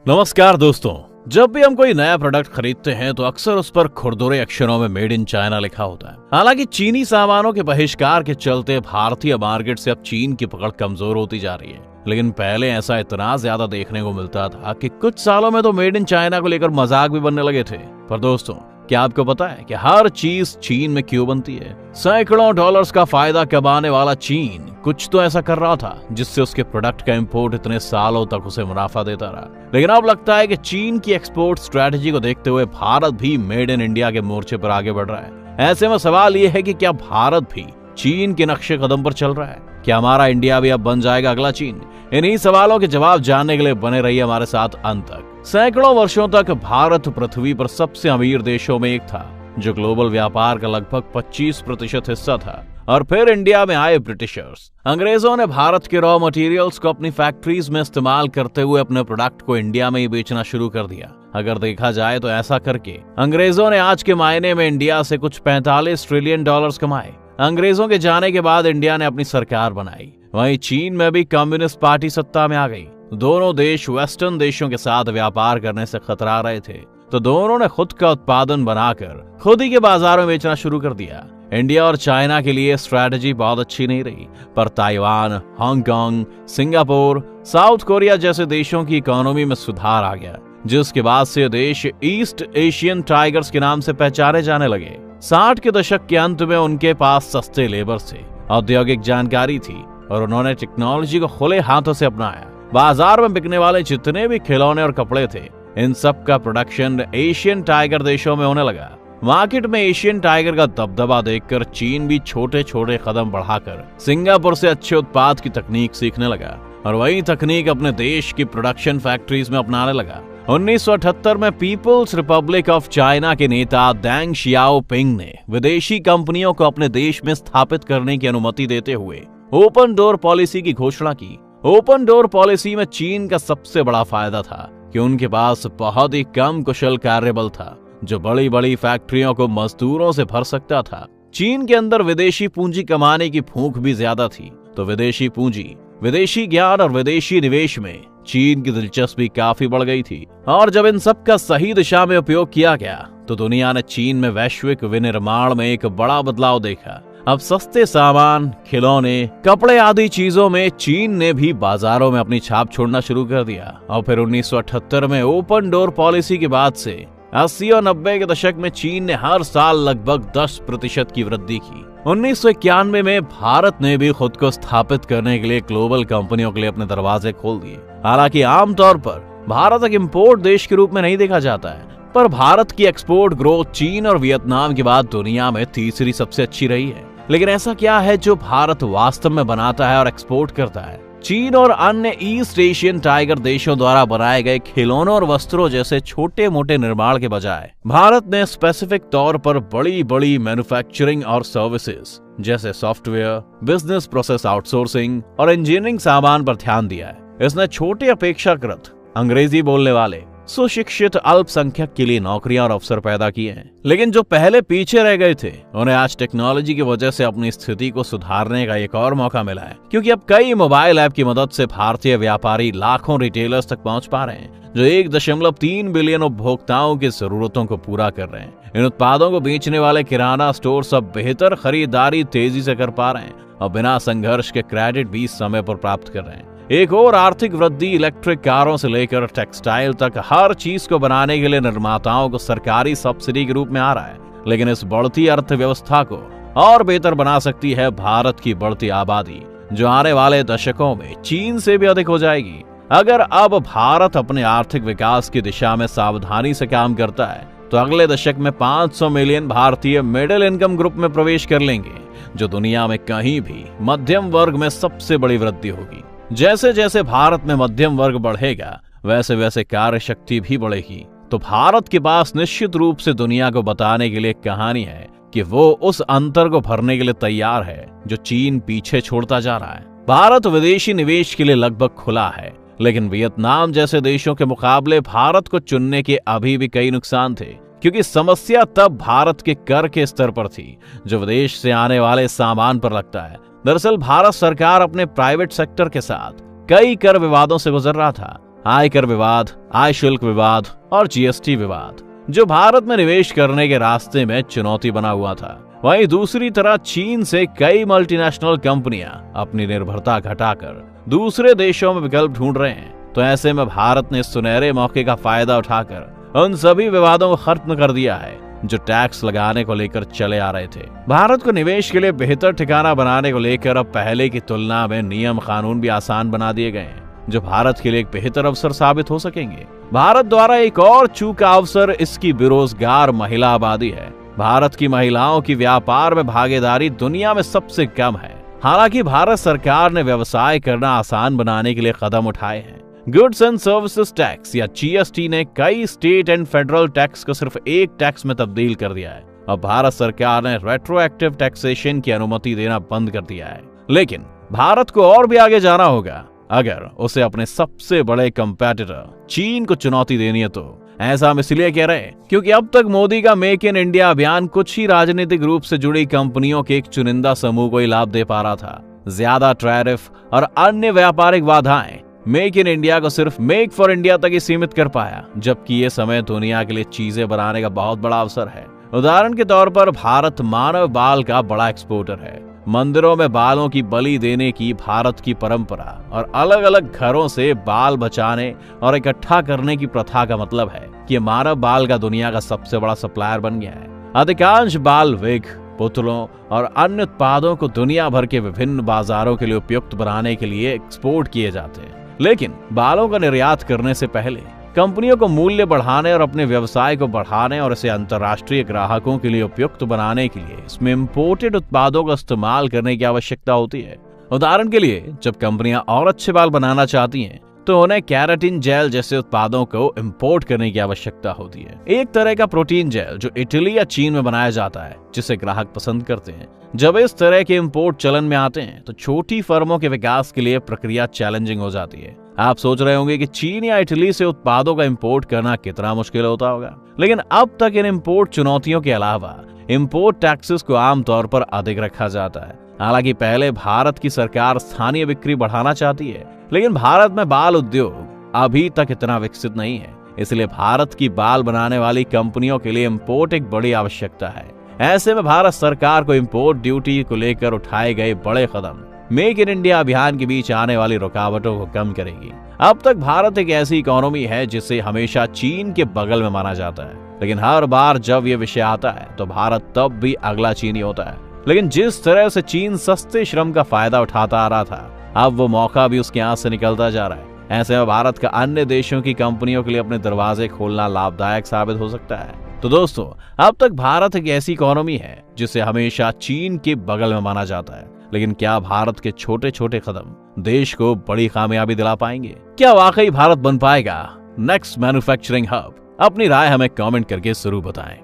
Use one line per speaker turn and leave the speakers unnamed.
नमस्कार दोस्तों। जब भी हम कोई नया प्रोडक्ट खरीदते हैं तो अक्सर उस पर खुरदुरे अक्षरों में मेड इन चाइना लिखा होता है। हालांकि चीनी सामानों के बहिष्कार के चलते भारतीय मार्केट से अब चीन की पकड़ कमजोर होती जा रही है, लेकिन पहले ऐसा इतना ज्यादा देखने को मिलता था कि कुछ सालों में तो मेड इन चाइना को लेकर मजाक भी बनने लगे थे। पर दोस्तों, क्या आपको पता है कि हर चीज चीन में क्यों बनती है? सैकड़ों डॉलर्स का फायदा कमाने वाला चीन कुछ तो ऐसा कर रहा था जिससे उसके प्रोडक्ट का इंपोर्ट इतने सालों तक उसे मुनाफा देता रहा। लेकिन अब लगता है कि चीन की एक्सपोर्ट स्ट्रेटजी को देखते हुए भारत भी मेड इन इंडिया के मोर्चे पर आगे बढ़ रहा है। ऐसे में सवाल ये है कि क्या भारत भी चीन के नक्शे कदम पर चल रहा है? क्या हमारा इंडिया भी अब बन जाएगा अगला चीन? इन्हीं सवालों के जवाब जानने के लिए बने रहिए हमारे साथ अंत तक। सैकड़ों वर्षों तक भारत पृथ्वी पर सबसे अमीर देशों में एक था, जो ग्लोबल व्यापार का लगभग 25% हिस्सा था। और फिर इंडिया में आए ब्रिटिशर्स। अंग्रेजों ने भारत के रॉ मटेरियल्स को अपनी फैक्ट्रीज में इस्तेमाल करते हुए अपने प्रोडक्ट को इंडिया में ही बेचना शुरू कर दिया। अगर देखा जाए तो ऐसा करके अंग्रेजों ने आज के मायने में इंडिया से कुछ 45 ट्रिलियन डॉलर्स कमाए। अंग्रेजों के जाने के बाद इंडिया ने अपनी सरकार बनाई। वहीं चीन में भी कम्युनिस्ट पार्टी सत्ता में आ गई। दोनों देश वेस्टर्न देशों के साथ व्यापार करने से खतरा रहे थे, तो दोनों ने खुद का उत्पादन बनाकर खुद ही के बाजार में बेचना शुरू कर दिया। इंडिया और चाइना के लिए स्ट्रैटेजी बहुत अच्छी नहीं रही, पर Taiwan, Hong Kong, Singapore, south Korea जैसे देशों की इकोनॉमी में सुधार आ गया, जिसके बाद से देश ईस्ट एशियन टाइगर्स के नाम से पहचाने जाने लगे। 60 के दशक के अंत में उनके पास सस्ते लेबर से औद्योगिक जानकारी थी और उन्होंने टेक्नोलॉजी को खुले हाथों से अपनाया। बाजार में बिकने वाले जितने भी खिलौने और कपड़े थे, इन सब का प्रोडक्शन एशियन टाइगर देशों में होने लगा। मार्केट में एशियन टाइगर का दबदबा देखकर चीन भी छोटे छोटे कदम बढ़ाकर सिंगापुर से अच्छे उत्पाद की तकनीक सीखने लगा और वही तकनीक अपने देश की प्रोडक्शन फैक्ट्रीज में अपनाने लगा। 1978 में पीपुल्स रिपब्लिक ऑफ चाइना के नेता देंग शियाओपिंग ने विदेशी कंपनियों को अपने देश में स्थापित करने की अनुमति देते हुए ओपन डोर पॉलिसी की घोषणा की। ओपन डोर पॉलिसी में चीन का सबसे बड़ा फायदा था कि उनके पास बहुत ही कम कुशल कार्यबल था, जो बड़ी बड़ी फैक्ट्रियों को मजदूरों से भर सकता था। चीन के अंदर विदेशी पूंजी कमाने की भूख भी ज्यादा थी, तो विदेशी पूंजी, विदेशी ज्ञान और विदेशी निवेश में चीन की दिलचस्पी काफी बढ़ गई थी। और जब इन सब का सही दिशा में उपयोग किया गया तो दुनिया ने चीन में वैश्विक विनिर्माण में एक बड़ा बदलाव देखा। अब सस्ते सामान, खिलौने, कपड़े आदि चीजों में चीन ने भी बाजारों में अपनी छाप छोड़ना शुरू कर दिया। और फिर 1978 में ओपन डोर पॉलिसी के बाद से 80 और 90 के दशक में चीन ने हर साल लगभग 10% की वृद्धि की। 1991 में भारत ने भी खुद को स्थापित करने के लिए ग्लोबल कंपनियों के लिए अपने दरवाजे खोल दिए। हालांकि आमतौर पर भारत एक इंपोर्ट देश के रूप में नहीं देखा जाता है, पर भारत की एक्सपोर्ट ग्रोथ चीन और वियतनाम के बाद दुनिया में तीसरी सबसे अच्छी रही है। लेकिन ऐसा क्या है जो भारत वास्तव में बनाता है और एक्सपोर्ट करता है? चीन और अन्य ईस्ट एशियन टाइगर देशों द्वारा बनाए गए खिलौनों और वस्त्रों जैसे छोटे मोटे निर्माण के बजाय भारत ने स्पेसिफिक तौर पर बड़ी बड़ी मैन्युफैक्चरिंग और सर्विसेज जैसे सॉफ्टवेयर, बिजनेस प्रोसेस आउटसोर्सिंग और इंजीनियरिंग सामान पर ध्यान दिया है। इसने छोटे अपेक्षाकृत अंग्रेजी बोलने वाले सुशिक्षित अल्पसंख्यक के लिए नौकरियां और अवसर पैदा किए हैं। लेकिन जो पहले पीछे रह गए थे, उन्हें आज टेक्नोलॉजी की वजह से अपनी स्थिति को सुधारने का एक और मौका मिला है, क्योंकि अब कई मोबाइल ऐप की मदद से भारतीय व्यापारी लाखों रिटेलर्स तक पहुंच पा रहे हैं, जो 1.3 बिलियन उपभोक्ताओं की जरूरतों को पूरा कर रहे हैं। इन उत्पादों को बेचने वाले किराना स्टोर सब बेहतर खरीदारी तेजी से कर पा रहे हैं और बिना संघर्ष के क्रेडिट भी समय पर प्राप्त कर रहे हैं। एक और आर्थिक वृद्धि इलेक्ट्रिक कारों से लेकर टेक्सटाइल तक हर चीज को बनाने के लिए निर्माताओं को सरकारी सब्सिडी के रूप में आ रहा है। लेकिन इस बढ़ती अर्थव्यवस्था को और बेहतर बना सकती है भारत की बढ़ती आबादी, जो आने वाले दशकों में चीन से भी अधिक हो जाएगी। अगर अब भारत अपने आर्थिक विकास की दिशा में सावधानी से काम करता है तो अगले दशक में 500 मिलियन भारतीय मिडिल इनकम ग्रुप में प्रवेश कर लेंगे, जो दुनिया में कहीं भी मध्यम वर्ग में सबसे बड़ी वृद्धि होगी। जैसे जैसे भारत में मध्यम वर्ग बढ़ेगा, वैसे वैसे कार्य शक्ति भी बढ़ेगी। तो भारत के पास निश्चित रूप से दुनिया को बताने के लिए कहानी है कि वो उस अंतर को भरने के लिए तैयार है जो चीन पीछे छोड़ता जा रहा है। भारत विदेशी निवेश के लिए लगभग खुला है, लेकिन वियतनाम जैसे देशों के मुकाबले भारत को चुनने के अभी भी कई नुकसान थे, क्योंकि समस्या तब भारत के कर के स्तर पर थी, जो विदेश से आने वाले सामान पर लगता है। दरअसल भारत सरकार अपने प्राइवेट सेक्टर के साथ कई कर विवादों से गुजर रहा था। आयकर विवाद, आय शुल्क विवाद और जीएसटी विवाद, जो भारत में निवेश करने के रास्ते में चुनौती बना हुआ था। वहीं दूसरी तरफ चीन से कई मल्टीनेशनल कंपनियां अपनी निर्भरता घटाकर दूसरे देशों में विकल्प ढूंढ रहे हैं। तो ऐसे में भारत ने इस सुनहरे मौके का फायदा उठाकर उन सभी विवादों को खत्म कर दिया है जो टैक्स लगाने को लेकर चले आ रहे थे। भारत को निवेश के लिए बेहतर ठिकाना बनाने को लेकर अब पहले की तुलना में नियम कानून भी आसान बना दिए गए हैं, जो भारत के लिए एक बेहतर अवसर साबित हो सकेंगे। भारत द्वारा एक और चूका अवसर इसकी बेरोजगार महिला आबादी है। भारत की महिलाओं की व्यापार में भागीदारी दुनिया में सबसे कम है। हालांकि भारत सरकार ने व्यवसाय करना आसान बनाने के लिए कदम उठाए हैं। गुड्स एंड सर्विसेज टैक्स या जीएसटी ने कई स्टेट एंड फेडरल टैक्स को सिर्फ एक टैक्स में तब्दील कर दिया है। अब भारत सरकार ने रेट्रोएक्टिव टैक्सेशन की अनुमति देना बंद कर दिया है। लेकिन भारत को और भी आगे जाना होगा अगर उसे अपने सबसे बड़े कंपेटिटर चीन को चुनौती देनी है। तो ऐसा हम इसलिए कह रहे हैं क्योंकि अब तक मोदी का मेक इन इंडिया अभियान कुछ ही राजनीतिक रूप से जुड़ी कंपनियों के एक चुनिंदा समूह को ही लाभ दे पा रहा था। ज्यादा टैरिफ और अन्य व्यापारिक बाधाएं मेक इन इंडिया को सिर्फ मेक फॉर इंडिया तक ही सीमित कर पाया, जबकि ये समय दुनिया के लिए चीजें बनाने का बहुत बड़ा अवसर है। उदाहरण के तौर पर भारत मानव बाल का बड़ा एक्सपोर्टर है। मंदिरों में बालों की बलि देने की भारत की परंपरा और अलग अलग घरों से बाल बचाने और इकट्ठा करने की प्रथा का मतलब है कि मानव बाल का दुनिया का सबसे बड़ा सप्लायर बन गया है। अधिकांश बाल विग, पुतलों और अन्य उत्पादों को दुनिया भर के विभिन्न बाजारों के लिए उपयुक्त बनाने के लिए एक्सपोर्ट किए जाते हैं। लेकिन बालों का निर्यात करने से पहले कंपनियों को मूल्य बढ़ाने और अपने व्यवसाय को बढ़ाने और इसे अंतर्राष्ट्रीय ग्राहकों के लिए उपयुक्त बनाने के लिए इसमें इंपोर्टेड उत्पादों का इस्तेमाल करने की आवश्यकता होती है। उदाहरण के लिए, जब कंपनियां और अच्छे बाल बनाना चाहती हैं तो उन्हें कैराटिन जेल जैसे उत्पादों को इंपोर्ट करने की आवश्यकता होती है। एक तरह का प्रोटीन जेल जो इटली या चीन में बनाया जाता है, जिसे ग्राहक पसंद करते हैं। जब इस तरह के इंपोर्ट चलन में आते हैं तो छोटी फर्मों के विकास के लिए प्रक्रिया चैलेंजिंग हो जाती है। आप सोच रहे होंगे कि चीन या इटली से उत्पादों का इंपोर्ट करना कितना मुश्किल होता होगा, लेकिन अब तक इन इंपोर्ट चुनौतियों के अलावा इंपोर्ट टैक्सेस को आमतौर पर अधिक रखा जाता है। हालांकि पहले भारत की सरकार स्थानीय बिक्री बढ़ाना चाहती है, लेकिन भारत में बाल उद्योग अभी तक इतना विकसित नहीं है। इसलिए भारत की बाल बनाने वाली कंपनियों के लिए इंपोर्ट एक बड़ी आवश्यकता है। ऐसे में भारत सरकार को इंपोर्ट ड्यूटी को लेकर उठाए गए बड़े कदम मेक इन इंडिया अभियान के बीच आने वाली रुकावटों को कम करेगी। अब तक भारत एक ऐसी इकोनॉमी है जिसे हमेशा चीन के बगल में माना जाता है, लेकिन हर बार जब ये विषय आता है तो भारत तब भी अगला चीनी होता है। लेकिन जिस तरह से चीन सस्ते श्रम का फायदा उठाता आ रहा था, अब वो मौका भी उसके हाथ से निकलता जा रहा है। ऐसे में भारत का अन्य देशों की कंपनियों के लिए अपने दरवाजे खोलना लाभदायक साबित हो सकता है। तो दोस्तों, अब तक भारत एक ऐसी इकोनॉमी है जिसे हमेशा चीन के बगल में माना जाता है, लेकिन क्या भारत के छोटे छोटे कदम देश को बड़ी कामयाबी दिला पाएंगे? क्या वाकई भारत बन पाएगा नेक्स्ट मैन्युफैक्चरिंग हब? अपनी राय हमें कमेंट करके जरूर बताएं।